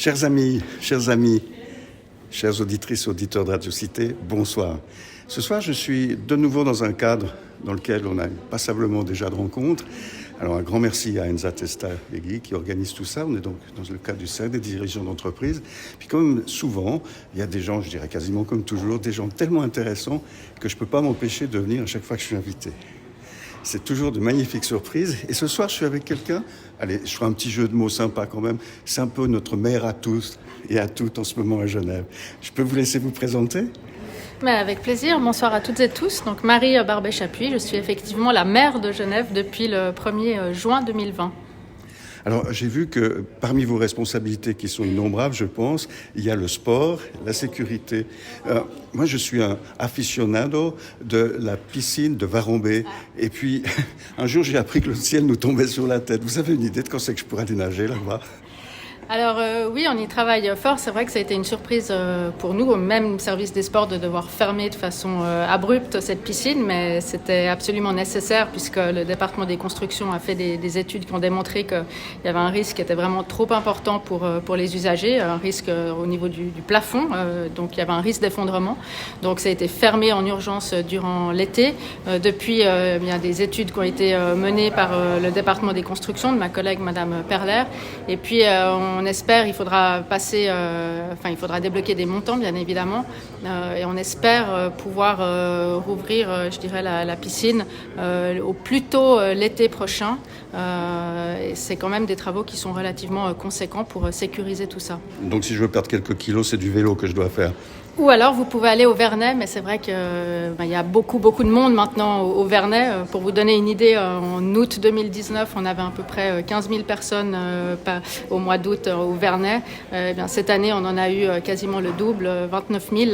Chers amis, chères auditrices et auditeurs de Radio Cité, bonsoir. Ce soir, je suis de nouveau dans un cadre dans lequel on a passablement déjà de rencontres. Alors, un grand merci à Enza Testa-Egui qui organise tout ça. On est donc dans le cadre du cercle des dirigeants d'entreprise. Puis comme souvent, il y a des gens, je dirais quasiment comme toujours, des gens tellement intéressants que je ne peux pas m'empêcher de venir à chaque fois que je suis invité. C'est toujours de magnifiques surprises. Et ce soir, je suis avec quelqu'un. Allez, je ferai un petit jeu de mots sympa quand même. C'est un peu notre mère à tous et à toutes en ce moment à Genève. Je peux vous laisser vous présenter ? Mais avec plaisir. Bonsoir à toutes et tous. Donc Marie Barbet-Chapuis. Je suis effectivement la maire de Genève depuis le 1er juin 2020. Alors, j'ai vu que parmi vos responsabilités qui sont innombrables, je pense, il y a le sport, la sécurité. Moi, je suis un aficionado de la piscine de Varambé. Et puis, un jour, j'ai appris que le ciel nous tombait sur la tête. Vous avez une idée de quand c'est que je pourrais aller nager là-bas ? Alors oui, on y travaille fort. C'est vrai que ça a été une surprise pour nous, au même service des sports, de devoir fermer de façon abrupte cette piscine, mais c'était absolument nécessaire puisque le département des constructions a fait des études qui ont démontré qu'il y avait un risque qui était vraiment trop important pour les usagers, un risque au niveau du plafond, donc il y avait un risque d'effondrement. Donc ça a été fermé en urgence durant l'été. Depuis, il y a des études qui ont été menées par le département des constructions de ma collègue Madame Perler, et puis on espère, il faudra débloquer des montants, bien évidemment, et on espère pouvoir rouvrir, je dirais, la piscine au plus tôt l'été prochain. Et c'est quand même des travaux qui sont relativement conséquents pour sécuriser tout ça. Donc si je veux perdre quelques kilos, c'est du vélo que je dois faire. Ou alors vous pouvez aller au Vernet, mais c'est vrai qu'il y a beaucoup de monde maintenant au Vernet. Pour vous donner une idée, en août 2019, on avait à peu près 15 000 personnes au mois d'août au Vernet. Cette année, on en a eu quasiment le double, 29 000,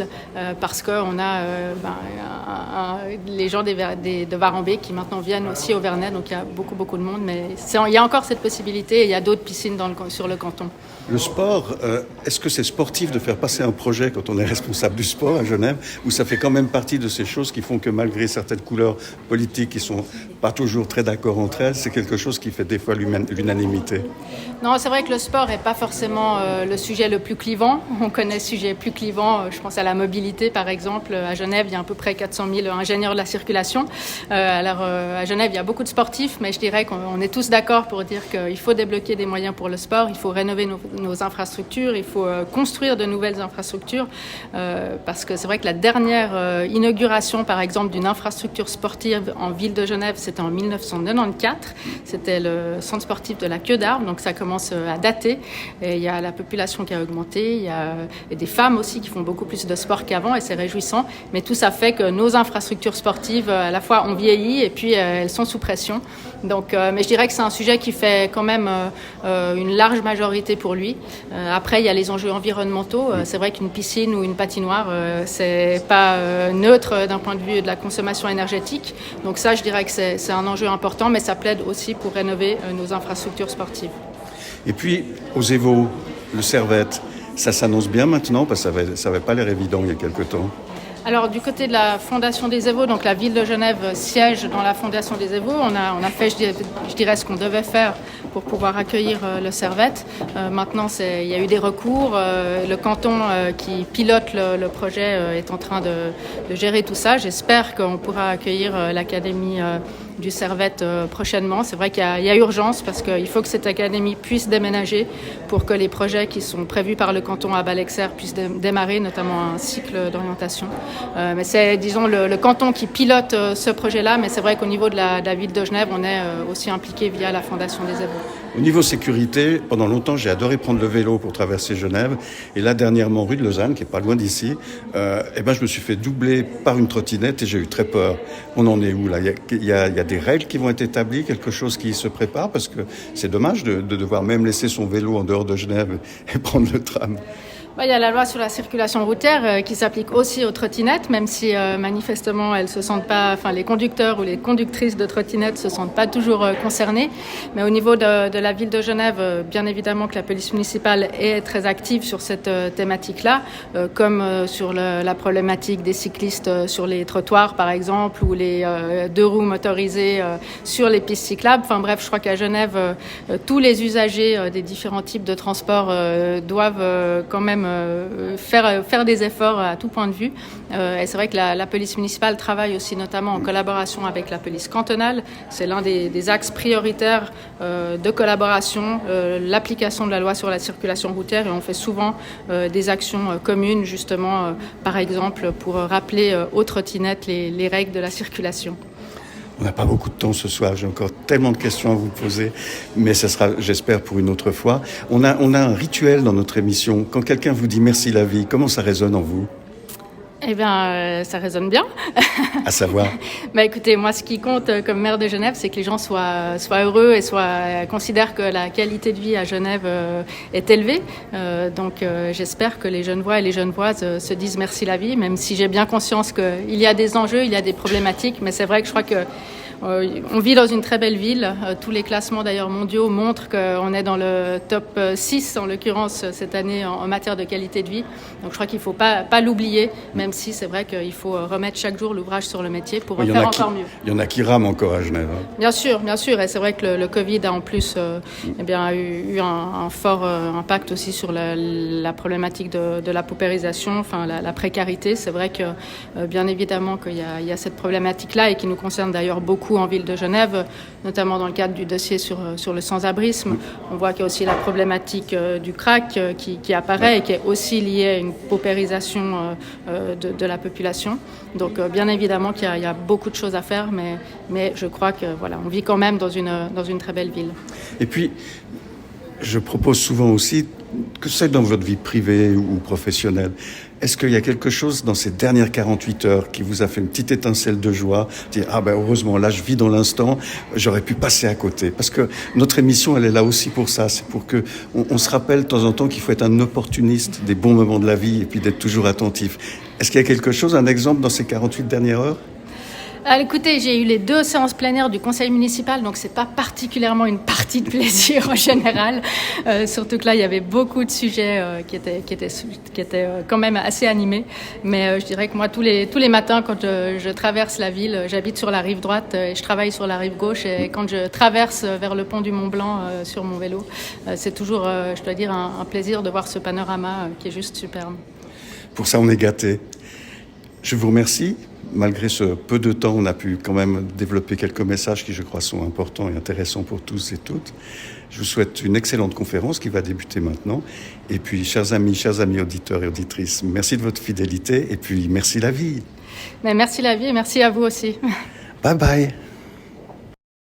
parce qu'on a les gens de Varambé qui maintenant viennent aussi au Vernet. Donc il y a beaucoup de monde, mais il y a encore cette possibilité et il y a d'autres piscines sur le canton. Le sport, est-ce que c'est sportif de faire passer un projet quand on est responsable du sport à Genève, ou ça fait quand même partie de ces choses qui font que malgré certaines couleurs politiques qui sont pas toujours très d'accord entre elles, c'est quelque chose qui fait des fois l'unanimité? Non, c'est vrai que le sport n'est pas forcément le sujet le plus clivant. On connaît le sujet plus clivant, je pense à la mobilité par exemple. À Genève, il y a à peu près 400 000 ingénieurs de la circulation. À Genève, il y a beaucoup de sportifs, mais je dirais qu'on est tous d'accord pour dire qu'il faut débloquer des moyens pour le sport, il faut rénover nos infrastructures, il faut construire de nouvelles infrastructures, parce que c'est vrai que la dernière inauguration, par exemple, d'une infrastructure sportive en ville de Genève, c'était en 1994. C'était le centre sportif de la Queue d'Arbre, donc ça commence à dater. Et il y a la population qui a augmenté, il y a des femmes aussi qui font beaucoup plus de sport qu'avant, et c'est réjouissant. Mais tout ça fait que nos infrastructures sportives, à la fois, ont vieilli et puis elles sont sous pression. Donc, mais je dirais que c'est un sujet qui fait quand même une large majorité pour lui. Après, il y a les enjeux environnementaux. C'est vrai qu'une piscine ou une patinoire, c'est pas neutre d'un point de vue de la consommation énergétique. Donc ça, je dirais que c'est un enjeu important, mais ça plaide aussi pour rénover nos infrastructures sportives. Et puis, aux Évaux, le Servette, ça s'annonce bien maintenant, parce que ça n'avait pas l'air évident il y a quelque temps. Alors du côté de la Fondation des Évaux, donc la ville de Genève siège dans la Fondation des Évaux. On a fait, je dirais, ce qu'on devait faire pour pouvoir accueillir le Servette. Maintenant, il y a eu des recours. Le canton qui pilote le projet est en train de gérer tout ça. J'espère qu'on pourra accueillir l'académie du Servette prochainement. C'est vrai qu'il y a urgence parce qu'il faut que cette académie puisse déménager pour que les projets qui sont prévus par le canton à Balexer puissent démarrer, notamment un cycle d'orientation. Mais c'est, disons, le canton qui pilote ce projet-là, mais c'est vrai qu'au niveau de la ville de Genève, on est aussi impliqué via la Fondation des Évaux. Au niveau sécurité, pendant longtemps, j'ai adoré prendre le vélo pour traverser Genève. Et là, dernièrement, rue de Lausanne, qui est pas loin d'ici, je me suis fait doubler par une trottinette et j'ai eu très peur. On en est où là ? Il y a des règles qui vont être établies, quelque chose qui se prépare, parce que c'est dommage de devoir même laisser son vélo en dehors de Genève et prendre le tram. Il y a la loi sur la circulation routière qui s'applique aussi aux trottinettes, même si manifestement elles se sentent pas, enfin les conducteurs ou les conductrices de trottinettes se sentent pas toujours concernés. Mais au niveau de la ville de Genève, bien évidemment que la police municipale est très active sur cette thématique-là, comme sur la problématique des cyclistes sur les trottoirs par exemple, ou les deux roues motorisées sur les pistes cyclables. Enfin bref, je crois qu'à Genève, tous les usagers des différents types de transports doivent quand même faire des efforts à tout point de vue. Et c'est vrai que la police municipale travaille aussi notamment en collaboration avec la police cantonale. C'est l'un des axes prioritaires de collaboration, l'application de la loi sur la circulation routière, et on fait souvent des actions communes justement, par exemple pour rappeler aux trottinettes les règles de la circulation. On n'a pas beaucoup de temps ce soir, j'ai encore tellement de questions à vous poser, mais ce sera, j'espère, pour une autre fois. On a un rituel dans notre émission. Quand quelqu'un vous dit « merci la vie », comment ça résonne en vous ? Eh bien, ça résonne bien. À savoir ? Écoutez, moi, ce qui compte comme maire de Genève, c'est que les gens soient heureux et considèrent que la qualité de vie à Genève est élevée. Donc, j'espère que les Genevois et les Genevoises se disent merci la vie, même si j'ai bien conscience qu'il y a des enjeux, il y a des problématiques. Mais c'est vrai que je crois que on vit dans une très belle ville. Tous les classements d'ailleurs mondiaux montrent qu'on est dans le top 6 en l'occurrence cette année en matière de qualité de vie. Donc je crois qu'il ne faut pas l'oublier, même si c'est vrai qu'il faut remettre chaque jour l'ouvrage sur le métier pour faire encore mieux. Il y en a qui rament encore à Genève. Hein. Bien sûr. Et c'est vrai que le Covid a en plus a eu un fort impact aussi sur la problématique de la paupérisation, enfin la précarité. C'est vrai que bien évidemment qu'il y a cette problématique-là et qui nous concerne d'ailleurs beaucoup en ville de Genève, notamment dans le cadre du dossier sur le sans-abrisme. On voit qu'il y a aussi la problématique du crack qui apparaît et qui est aussi liée à une paupérisation de la population. Donc bien évidemment qu'il y a beaucoup de choses à faire, mais je crois que voilà, on vit quand même dans une très belle ville. Et puis, je propose souvent aussi, que c'est dans votre vie privée ou professionnelle, est-ce qu'il y a quelque chose dans ces dernières 48 heures qui vous a fait une petite étincelle de joie, dire heureusement, là je vis dans l'instant, j'aurais pu passer à côté. Parce que notre émission, elle est là aussi pour ça, c'est pour que on se rappelle de temps en temps qu'il faut être un opportuniste des bons moments de la vie et puis d'être toujours attentif. Est-ce qu'il y a quelque chose, un exemple dans ces 48 dernières heures ? Écoutez, j'ai eu les 2 séances plénières du conseil municipal, donc c'est pas particulièrement une partie de plaisir en général. Surtout que là, il y avait beaucoup de sujets qui étaient quand même assez animés. Mais je dirais que moi, tous les matins, quand je traverse la ville, j'habite sur la rive droite et je travaille sur la rive gauche. Et quand je traverse vers le pont du Mont Blanc sur mon vélo, c'est toujours, je dois dire, un plaisir de voir ce panorama qui est juste superbe. Pour ça, on est gâtés. Je vous remercie. Malgré ce peu de temps, on a pu quand même développer quelques messages qui, je crois, sont importants et intéressants pour tous et toutes. Je vous souhaite une excellente conférence qui va débuter maintenant. Et puis, chers amis auditeurs et auditrices, merci de votre fidélité et puis merci la vie. Merci la vie et merci à vous aussi. Bye bye.